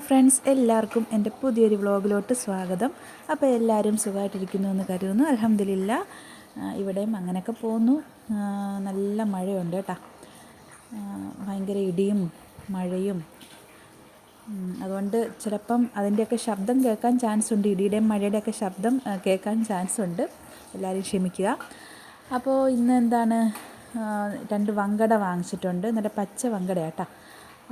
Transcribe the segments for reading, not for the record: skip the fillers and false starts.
Friends, എല്ലാവർക്കും എൻ്റെ പുതിയൊരു വ്ളോഗിലോട്ട് സ്വാഗതം. അപ്പോൾ എല്ലാവരും സുഖമായിട്ടിരിക്കുന്നു എന്ന് കരുതുന്നു. അൽഹംദുലില്ലാ, ഇവിടെയും അങ്ങനെയൊക്കെ പോകുന്നു. നല്ല മഴയുണ്ട് കേട്ടോ. ഭയങ്കര ഇടിയും മഴയും. അതുകൊണ്ട് ചിലപ്പം അതിൻ്റെയൊക്കെ ശബ്ദം കേൾക്കാൻ ചാൻസ് ഉണ്ട്. ഇടിയുടെയും മഴയുടെയൊക്കെ ശബ്ദം കേൾക്കാൻ ചാൻസ് ഉണ്ട്. എല്ലാവരും ക്ഷമിക്കുക. അപ്പോൾ ഇന്ന് എന്താണ്, 2 വങ്കട വാങ്ങിച്ചിട്ടുണ്ട്. നല്ല പച്ച വങ്കട കേട്ടോ.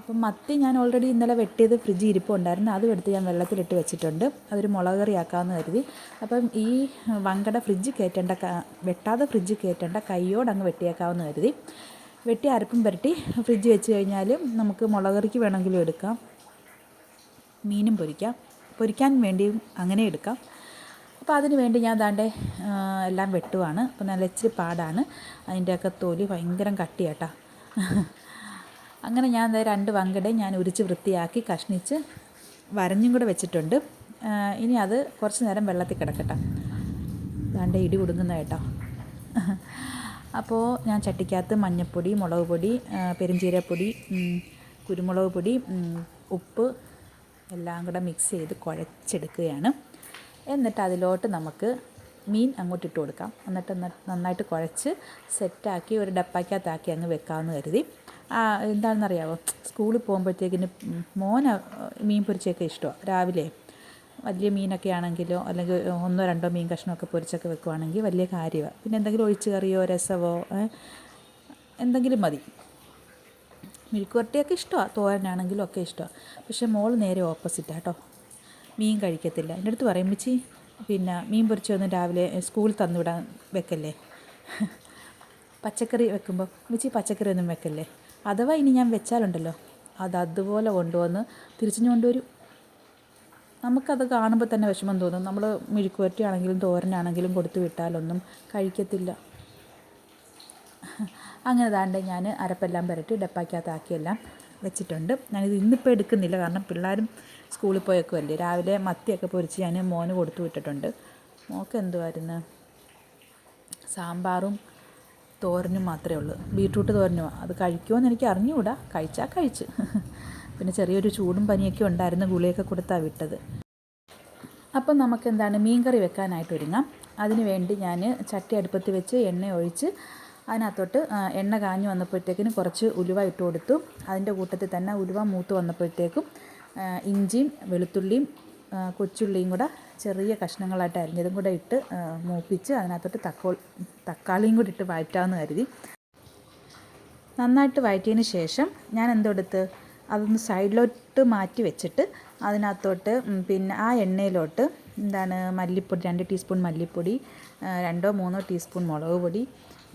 അപ്പം മത്തി ഞാൻ ഓൾറെഡി ഇന്നലെ വെട്ടിയത് ഫ്രിഡ്ജിൽ ഇരിപ്പുണ്ടായിരുന്നു. അതും എടുത്ത് ഞാൻ വെള്ളത്തിലിട്ട് വെച്ചിട്ടുണ്ട്. അതൊരു മുളക് കറി ആക്കാമെന്ന് കരുതി. അപ്പം ഈ വങ്കട വെട്ടാതെ ഫ്രിഡ്ജിൽ കയറ്റേണ്ട, കൈയോടങ്ങ് വെട്ടിയേക്കാമെന്ന് കരുതി. വെട്ടി അരപ്പും പുരട്ടി ഫ്രിഡ്ജ് വെച്ച് കഴിഞ്ഞാൽ നമുക്ക് മുളക് കറിക്ക് വേണമെങ്കിലും എടുക്കാം, മീനും പൊരിക്കാൻ വേണ്ടിയും അങ്ങനെ എടുക്കാം. അപ്പോൾ അതിന് വേണ്ടി ഞാൻ എല്ലാം വെട്ടുവാണ്. അപ്പോൾ നല്ല ഇച്ചിരി പാടാണ്. അതിൻ്റെയൊക്കെ തൊലി ഭയങ്കര കട്ടിയാട്ടോ. അങ്ങനെ ഞാൻ 2 വങ്കടയും ഞാൻ ഉരിച്ച് വൃത്തിയാക്കി കഷ്ണിച്ച് വരഞ്ഞും കൂടെ വെച്ചിട്ടുണ്ട്. ഇനി അത് കുറച്ച് നേരം വെള്ളത്തിൽ കിടക്കട്ടെ. ഇടി കുടുങ്ങുന്ന കേട്ടോ. അപ്പോൾ ഞാൻ ചട്ടിക്കകത്ത് മഞ്ഞൾപ്പൊടി, മുളക് പൊടി, പെരുംജീരകപ്പൊടി, കുരുമുളക് പൊടി, ഉപ്പ് എല്ലാം കൂടെ മിക്സ് ചെയ്ത് കുഴച്ചെടുക്കുകയാണ്. എന്നിട്ട് അതിലോട്ട് നമുക്ക് മീൻ അങ്ങോട്ട് ഇട്ട് കൊടുക്കാം. എന്നിട്ട് നന്നായിട്ട് കുഴച്ച് സെറ്റാക്കി ഒരു ഡപ്പാക്കകത്താക്കി അങ്ങ് വെക്കാമെന്ന് കരുതി. എന്താണെന്നറിയാമോ, സ്കൂളിൽ പോകുമ്പോഴത്തേക്കിന് മോന് മീൻ പൊരിച്ചൊക്കെ ഇഷ്ടമാണ്. രാവിലെ വലിയ മീനൊക്കെ ആണെങ്കിലോ അല്ലെങ്കിൽ 1-2 മീൻ കഷ്ണമൊക്കെ പൊരിച്ചൊക്കെ വെക്കുവാണെങ്കിൽ വലിയ കാര്യമാണ്. പിന്നെ എന്തെങ്കിലും ഒഴിച്ച് കറിയോ രസമോ എന്തെങ്കിലും മതി. മെഴുക്ക് വരട്ടിയൊക്കെ ഇഷ്ടമാണ്, തോരനാണെങ്കിലും ഒക്കെ ഇഷ്ടമാണ്. പക്ഷേ മോൾ നേരെ ഓപ്പോസിറ്റാണ് കേട്ടോ. മീൻ കഴിക്കത്തില്ല. എൻ്റെ അടുത്ത് പറയും, മിച്ചി പിന്നെ മീൻ പൊരിച്ചൊന്നും രാവിലെ സ്കൂളിൽ തന്നുവിടാൻ വെക്കല്ലേ, പച്ചക്കറി വെക്കുമ്പോൾ മിച്ചി പച്ചക്കറി ഒന്നും വെക്കല്ലേ. അഥവാ ഇനി ഞാൻ വെച്ചാലുണ്ടല്ലോ, അതുപോലെ കൊണ്ടുവന്ന് തിരിച്ചു കൊണ്ടുവരും. നമുക്കത് കാണുമ്പോൾ തന്നെ വിഷമം തോന്നും. നമ്മൾ മെഴുക്ക് വരട്ടിയാണെങ്കിലും തോരനാണെങ്കിലും കൊടുത്തു വിട്ടാലൊന്നും കഴിക്കത്തില്ല. അങ്ങനെ ഞാൻ അരപ്പെല്ലാം പുരട്ടി ഡപ്പാക്കകത്താക്കിയെല്ലാം വെച്ചിട്ടുണ്ട്. ഞാനിത് ഇന്നിപ്പോൾ എടുക്കുന്നില്ല, കാരണം പിള്ളേരും സ്കൂളിൽ പോയേക്കുമല്ലേ. രാവിലെ മത്തിയൊക്കെ പൊരിച്ച് ഞാൻ മോന് കൊടുത്തു വിട്ടിട്ടുണ്ട്. മോൾക്ക് എന്തുമായിരുന്നു, സാമ്പാറും തോരനും മാത്രമേ ഉള്ളൂ. ബീട്രൂട്ട് തോരനും. അത് കഴിക്കുമോയെന്ന് എനിക്ക് അറിഞ്ഞുകൂടാ. കഴിച്ചാൽ കഴിച്ച്. പിന്നെ ചെറിയൊരു ചൂടും പനിയൊക്കെ ഉണ്ടായിരുന്നു. ഗുളിയൊക്കെ കൊടുത്താണ് വിട്ടത്. അപ്പം നമുക്ക് മീൻ കറി വെക്കാനായിട്ട് ഒരുങ്ങാം. അതിന് വേണ്ടി ഞാൻ ചട്ടി അടുപ്പത്ത് വെച്ച് എണ്ണ ഒഴിച്ച് അതിനകത്തോട്ട് എണ്ണ കാഞ്ഞ് വന്നപ്പോഴത്തേക്കിന് കുറച്ച് ഉലുവ ഇട്ട് കൊടുത്തു. അതിൻ്റെ കൂട്ടത്തിൽ തന്നെ ഉലുവ മൂത്ത് വന്നപ്പോഴത്തേക്കും ഇഞ്ചിയും വെളുത്തുള്ളിയും കൊച്ചുള്ളിയും കൂടെ ചെറിയ കഷ്ണങ്ങളായിട്ട് അരിഞ്ഞതും കൂടെ ഇട്ട് മൂപ്പിച്ച് അതിനകത്തോട്ട് തക്കാളിയും കൂടി ഇട്ട് വഴറ്റാമെന്ന് കരുതി. നന്നായിട്ട് വഴറ്റിയതിന് ശേഷം ഞാൻ അതൊന്ന് സൈഡിലോട്ട് മാറ്റി വെച്ചിട്ട് അതിനകത്തോട്ട് പിന്നെ ആ എണ്ണയിലോട്ട് മല്ലിപ്പൊടി, 2 ടീസ്പൂൺ മല്ലിപ്പൊടി, 2-3 ടീസ്പൂൺ മുളക് പൊടി,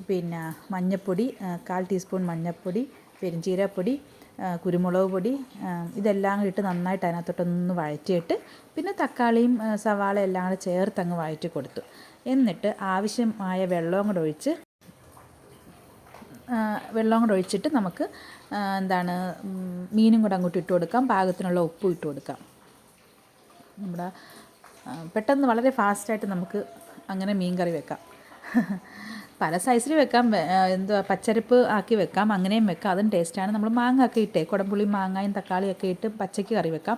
പിന്നെ മഞ്ഞൾപ്പൊടി, 1/4 ടീസ്പൂൺ മഞ്ഞൾപ്പൊടി, പെരുംജീരകപ്പൊടി, കുരുമുളക് പൊടി, ഇതെല്ലാം ഇട്ട് നന്നായിട്ട് അതിനകത്തോട്ടൊന്ന് വഴറ്റിയിട്ട് പിന്നെ തക്കാളിയും സവാള എല്ലാം കൂടെ ചേർത്തങ്ങ് വഴറ്റി കൊടുത്തു. എന്നിട്ട് ആവശ്യമായ വെള്ളവും കൂടെ ഒഴിച്ചിട്ട് നമുക്ക് മീനും കൂടെ അങ്ങോട്ട് ഇട്ട് കൊടുക്കാം. പാകത്തിനുള്ള ഉപ്പും ഇട്ട് കൊടുക്കാം. പെട്ടെന്ന് വളരെ ഫാസ്റ്റായിട്ട് നമുക്ക് അങ്ങനെ മീൻ കറി വെക്കാം. പല സൈസിൽ വെക്കാം. പച്ചരപ്പ് ആക്കി വെക്കാം, അങ്ങനെയും വെക്കാം. അതും ടേസ്റ്റാണ്. നമ്മൾ മാങ്ങ ഒക്കെ കുടംപുളി, മാങ്ങയും തക്കാളിയൊക്കെ ഇട്ട് പച്ചയ്ക്ക് കറി വെക്കാം.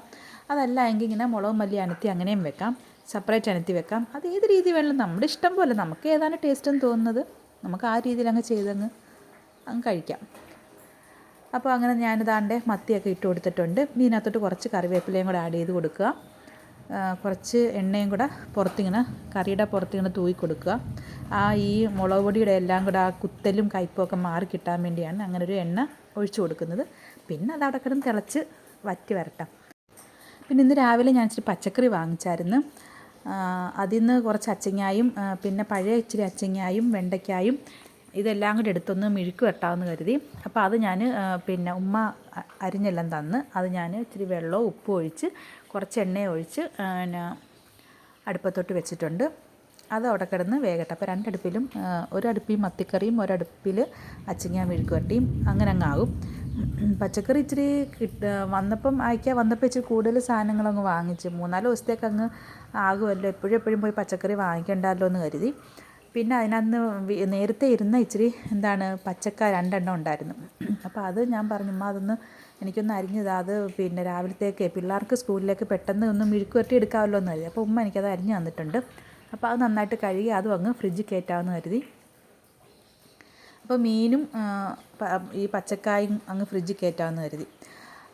അതല്ല എങ്കിൽ ഇങ്ങനെ മുളകും മല്ലി അനത്തി അങ്ങനെയും വെക്കാം, സെപ്പറേറ്റ് അനത്തി വെക്കാം. അത് ഏത് രീതി വേണമെങ്കിലും നമ്മുടെ ഇഷ്ടം പോലെ, നമുക്ക് ഏതാണ് ടേസ്റ്റെന്ന് തോന്നുന്നത് നമുക്ക് ആ രീതിയിൽ അങ്ങ് ചെയ്തങ്ങ് കഴിക്കാം. അപ്പോൾ അങ്ങനെ ഞാനിതാണ്ട് മത്തിയൊക്കെ ഇട്ട് കൊടുത്തിട്ടുണ്ട്. ഇതിനകത്തോട്ട് കുറച്ച് കറിവേപ്പിലയും കൂടെ ആഡ് ചെയ്ത് കൊടുക്കുക. കുറച്ച് എണ്ണയും കൂടെ കറിയുടെ പുറത്തിങ്ങനെ തൂവി കൊടുക്കുക. ഈ മുളക് പൊടിയുടെ എല്ലാം കൂടെ ആ കുത്തലും കയ്പും ഒക്കെ മാറി കിട്ടാൻ വേണ്ടിയാണ് അങ്ങനെ ഒരു എണ്ണ ഒഴിച്ചു കൊടുക്കുന്നത്. പിന്നെ അത് അവിടെ കിടന്ന് തിളച്ച് വറ്റി വരട്ടാം. പിന്നെ ഇന്ന് രാവിലെ ഞാൻ ഇച്ചിരി പച്ചക്കറി വാങ്ങിച്ചായിരുന്നു. അതിൽ നിന്ന് കുറച്ച് അച്ചിങ്ങായും പിന്നെ പഴയ ഇച്ചിരി അച്ചിങ്ങായും വെണ്ടയ്ക്കായും ഇതെല്ലാം കൂടി എടുത്തൊന്ന് മെഴുക്ക് വെട്ടാമെന്ന് കരുതി. അപ്പോൾ അത് ഞാൻ പിന്നെ ഉമ്മ അരിഞ്ഞെല്ലാം തന്ന് അത് ഞാൻ ഇച്ചിരി വെള്ളവും ഉപ്പും ഒഴിച്ച് കുറച്ച് എണ്ണയും ഒഴിച്ച് അടുപ്പത്തോട്ട് വെച്ചിട്ടുണ്ട്. അത് അവിടെ കിടന്ന് വേകട്ടെ. അപ്പോൾ 2 അടുപ്പിലും, ഒരടുപ്പിൽ മത്തിക്കറിയും ഒരടുപ്പിൽ അച്ചിങ്ങ മെഴുക്ക് വരട്ടിയും അങ്ങനെ അങ്ങാകും. പച്ചക്കറി ഇച്ചിരി വന്നപ്പോൾ ഇച്ചിരി കൂടുതൽ സാധനങ്ങളങ്ങ് വാങ്ങിച്ച് 3-4 ദിവസത്തേക്ക് അങ്ങ് ആകുമല്ലോ. എപ്പോഴും പോയി പച്ചക്കറി വാങ്ങിക്കണ്ടല്ലോ എന്ന് കരുതി പിന്നെ അതിനകത്ത് നേരത്തെ ഇരുന്ന ഇച്ചിരി എന്താണ് പച്ചക്കായ 2 എണ്ണം ഉണ്ടായിരുന്നു. അപ്പോൾ അത് ഞാൻ പറഞ്ഞു, ഉമ്മ അതൊന്ന് എനിക്കൊന്ന് അരിഞ്ഞത്, അത് പിന്നെ രാവിലത്തേക്ക് പിള്ളേർക്ക് സ്കൂളിലേക്ക് പെട്ടെന്ന് ഒന്ന് മെഴുക്ക് പുരട്ടി എടുക്കാമല്ലോ എന്ന് കരുതി. അപ്പോൾ ഉമ്മ എനിക്കത് അരിഞ്ഞ് തന്നിട്ടുണ്ട്. അപ്പോൾ അത് നന്നായിട്ട് കഴുകി അതും അങ്ങ് ഫ്രിഡ്ജിൽ കയറ്റാമെന്ന് കരുതി. അപ്പോൾ മീനും ഈ പച്ചക്കായും അങ്ങ് ഫ്രിഡ്ജിൽ കയറ്റാമെന്ന് കരുതി.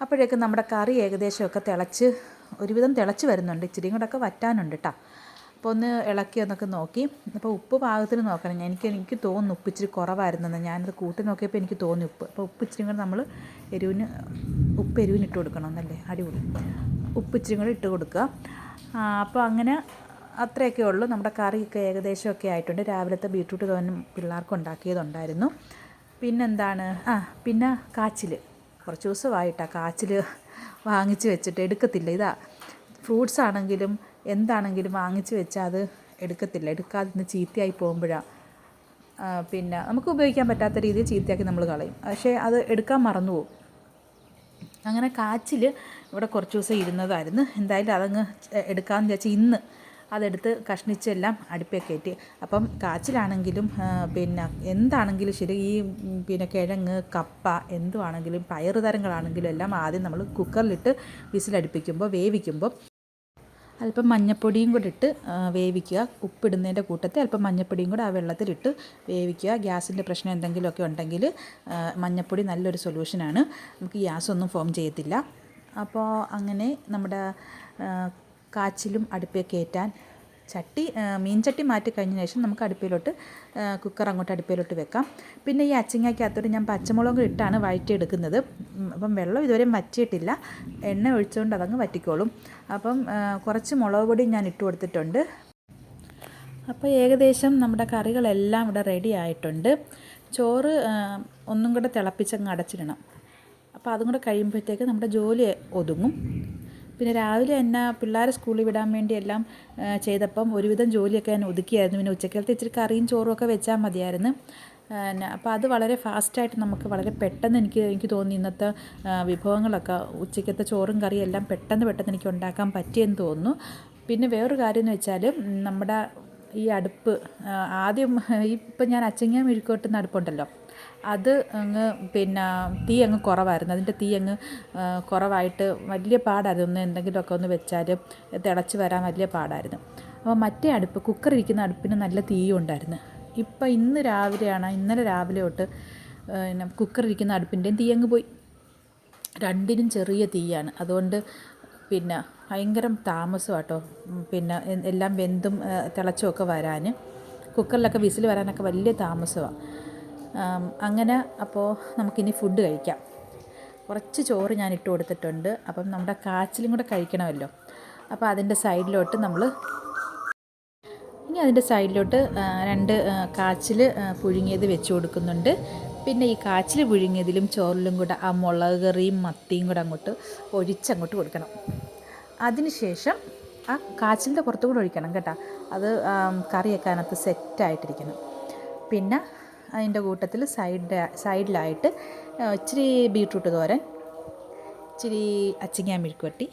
അപ്പോഴേക്കും നമ്മുടെ കറി ഏകദേശമൊക്കെ ഒരുവിധം തിളച്ച് വരുന്നുണ്ട്. ഇച്ചിരിയും കൂടെ ഒക്കെ വറ്റാനുണ്ട് കേട്ടോ. അപ്പോൾ ഒന്ന് ഇളക്കി എന്നൊക്കെ നോക്കി. അപ്പോൾ ഉപ്പ് പാകത്തിന് നോക്കണം. എനിക്ക് തോന്നുന്നു ഉപ്പ് ഇച്ചിരി കുറവായിരുന്നെന്ന്. ഞാനത് കൂട്ടി നോക്കിയപ്പോൾ എനിക്ക് തോന്നി ഉപ്പ്. അപ്പോൾ ഉപ്പ് ഇച്ചിരി കൂടെ നമ്മൾ എരിവിന് ഇട്ട് കൊടുക്കണം എന്നല്ലേ, അടിപൊളി. ഉപ്പ് ഇച്ചിരി കൂടെ ഇട്ട് കൊടുക്കുക. അപ്പോൾ അങ്ങനെ അത്രയൊക്കെ ഉള്ളൂ. നമ്മുടെ കറിയൊക്കെ ഏകദേശമൊക്കെ ആയിട്ടുണ്ട്. രാവിലത്തെ ബീട്രൂട്ട് തോരനും പിള്ളേർക്ക് ഉണ്ടാക്കിയതുണ്ടായിരുന്നു. പിന്നെന്താണ്, പിന്നെ കാച്ചിൽ കുറച്ച് ദിവസമായിട്ടാണ് കാച്ചിൽ വാങ്ങിച്ച് വെച്ചിട്ട് എടുക്കത്തില്ല. ഇതാ ഫ്രൂട്ട്സ് ആണെങ്കിലും എന്താണെങ്കിലും വാങ്ങിച്ച് വെച്ചാൽ അത് എടുക്കത്തില്ല. എടുക്കാതെ ഇന്ന് ചീത്തയായി പോകുമ്പോഴാണ് പിന്നെ നമുക്ക് ഉപയോഗിക്കാൻ പറ്റാത്ത രീതിയിൽ ചീത്തയാക്കി നമ്മൾ കളയും. പക്ഷേ അത് എടുക്കാൻ മറന്നു പോകും. അങ്ങനെ കാച്ചിൽ ഇവിടെ കുറച്ച് ദിവസം ഇരുന്നതായിരുന്നു. എന്തായാലും അതങ്ങ് എടുക്കാമെന്ന് വിചാരിച്ചാൽ ഇന്ന് അതെടുത്ത് കഷ്ണിച്ചെല്ലാം അടുപ്പേ കയറ്റി. അപ്പം കാച്ചിലാണെങ്കിലും പിന്നെ എന്താണെങ്കിലും ശരി, ഈ പിന്നെ കിഴങ്ങ്, കപ്പ, എന്തുവാണെങ്കിലും പയറ് തരങ്ങളാണെങ്കിലും എല്ലാം ആദ്യം നമ്മൾ കുക്കറിലിട്ട് വേവിക്കുമ്പോൾ അല്പം മഞ്ഞൾപ്പൊടിയും കൂടെ ഇട്ട് വേവിക്കുക. ഉപ്പിടുന്നതിൻ്റെ കൂട്ടത്തിൽ അല്പം മഞ്ഞൾപ്പൊടിയും കൂടെ ആ വെള്ളത്തിലിട്ട് വേവിക്കുക. ഗ്യാസിൻ്റെ പ്രശ്നം എന്തെങ്കിലുമൊക്കെ ഉണ്ടെങ്കിൽ മഞ്ഞൾപ്പൊടി നല്ലൊരു സൊല്യൂഷനാണ്. നമുക്ക് ഗ്യാസൊന്നും ഫോം ചെയ്യത്തില്ല. അപ്പോൾ അങ്ങനെ നമ്മുടെ കാച്ചിലും അടുപ്പേ കയറ്റാൻ മീൻചട്ടി മാറ്റി കഴിഞ്ഞ ശേഷം നമുക്ക് കുക്കർ അങ്ങോട്ട് അടുപ്പിലോട്ട് വെക്കാം. പിന്നെ ഈ അച്ചിങ്ങയ്ക്കകത്തോട്ട് ഞാൻ പച്ചമുളക് ഇട്ടാണ് വഴറ്റിയെടുക്കുന്നത്. അപ്പം വെള്ളം ഇതുവരെ വറ്റിയിട്ടില്ല. എണ്ണ ഒഴിച്ചുകൊണ്ട് അതങ്ങ് വറ്റിക്കോളും. അപ്പം കുറച്ച് മുളക് പൊടി ഞാൻ ഇട്ട് കൊടുത്തിട്ടുണ്ട്. അപ്പോൾ ഏകദേശം നമ്മുടെ കറികളെല്ലാം ഇവിടെ റെഡി ആയിട്ടുണ്ട്. ചോറ് ഒന്നും കൂടെ തിളപ്പിച്ചങ്ങ് അടച്ചിടണം. അപ്പോൾ അതും കൂടെ കഴിയുമ്പോഴത്തേക്ക് നമ്മുടെ ജോലി ഒതുങ്ങും. പിന്നെ രാവിലെ തന്നെ പിള്ളേരെ സ്കൂളിൽ വിടാൻ വേണ്ടി എല്ലാം ചെയ്തപ്പം ഒരുവിധം ജോലിയൊക്കെ ഞാൻ ഒതുക്കിയായിരുന്നു. പിന്നെ ഉച്ചക്കലത്തെ ഇച്ചിരി കറിയും ചോറും ഒക്കെ വെച്ചാൽ മതിയായിരുന്നു. അപ്പോൾ അത് വളരെ ഫാസ്റ്റായിട്ട് നമുക്ക് വളരെ പെട്ടെന്ന് എനിക്ക് തോന്നി ഇന്നത്തെ വിഭവങ്ങളൊക്കെ ഉച്ചക്കത്തെ ചോറും കറിയും എല്ലാം പെട്ടെന്ന് എനിക്ക് ഉണ്ടാക്കാൻ പറ്റിയെന്ന് തോന്നുന്നു. പിന്നെ വേറൊരു കാര്യം എന്ന് വെച്ചാൽ നമ്മുടെ ഈ അടുപ്പ് ആദ്യം ഇപ്പം ഞാൻ അച്ചിങ്ങ മെഴുക്കുവരട്ടുന്ന അടുപ്പുണ്ടല്ലോ, അത് അങ്ങ് പിന്നെ തീ അങ്ങ് കുറവായിരുന്നു. അതിൻ്റെ തീ അങ്ങ് കുറവായിട്ട് വലിയ പാടായിരുന്നു. എന്തെങ്കിലുമൊക്കെ ഒന്ന് വെച്ചാൽ തിളച്ച് വരാൻ വലിയ പാടായിരുന്നു. അപ്പോൾ മറ്റേ അടുപ്പ് കുക്കറിരിക്കുന്ന അടുപ്പിന് നല്ല തീയും ഉണ്ടായിരുന്നു. ഇന്നലെ രാവിലെ തൊട്ട് കുക്കറിരിക്കുന്ന അടുപ്പിൻ്റെയും തീ അങ്ങ് പോയി. രണ്ടിനും ചെറിയ തീയാണ്. അതുകൊണ്ട് പിന്നെ ഭയങ്കര താമസമാട്ടോ. പിന്നെ എല്ലാം വെന്തും തിളച്ചുമൊക്കെ വരാൻ, കുക്കറിലൊക്കെ വിസിൽ വരാനൊക്കെ വലിയ താമസമാണ്. അങ്ങനെ അപ്പോൾ നമുക്കിനി ഫുഡ് കഴിക്കാം. കുറച്ച് ചോറ് ഞാൻ ഇട്ട് കൊടുത്തിട്ടുണ്ട്. അപ്പം നമ്മുടെ കാച്ചിലും കൂടെ കഴിക്കണമല്ലോ. അപ്പോൾ അതിൻ്റെ സൈഡിലോട്ട് അതിൻ്റെ സൈഡിലോട്ട് 2 കാച്ചിൽ പുഴുങ്ങിയത് വെച്ച് കൊടുക്കുന്നുണ്ട്. പിന്നെ ഈ കാച്ചിൽ പുഴുങ്ങിയതിലും ചോറിലും കൂടെ ആ മുളക് കറിയും മത്തിയും കൂടെ ഒഴിച്ചങ്ങോട്ട് കൊടുക്കണം. അതിനുശേഷം ആ കാച്ചിലിൻ്റെ പുറത്തും കൂടെ ഒഴിക്കണം കേട്ടോ. അത് കറിയൊക്കെ അതിനകത്ത് സെറ്റായിട്ടിരിക്കണം. പിന്നെ അതിൻ്റെ കൂട്ടത്തിൽ സൈഡിലായിട്ട് ഇച്ചിരി ബീട്രൂട്ട് തോരൻ, ഇച്ചിരി അച്ചിങ്ങ മെഴുക്കുവരട്ടി,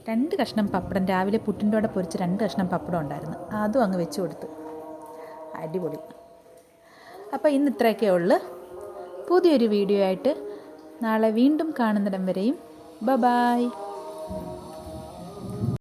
2 കഷ്ണം പപ്പടം, രാവിലെ പുട്ടിൻ്റെ കൂടെ പൊരിച്ച് 2 കഷ്ണം പപ്പടം ഉണ്ടായിരുന്നു, അതും അങ്ങ് വെച്ച് കൊടുത്തു. അടിപൊളി. അപ്പോൾ ഇന്ന് ഇത്രയൊക്കെ ഉള്ളു. പുതിയൊരു വീഡിയോ ആയിട്ട് നാളെ വീണ്ടും കാണുന്നിടം വരെയും ബൈ.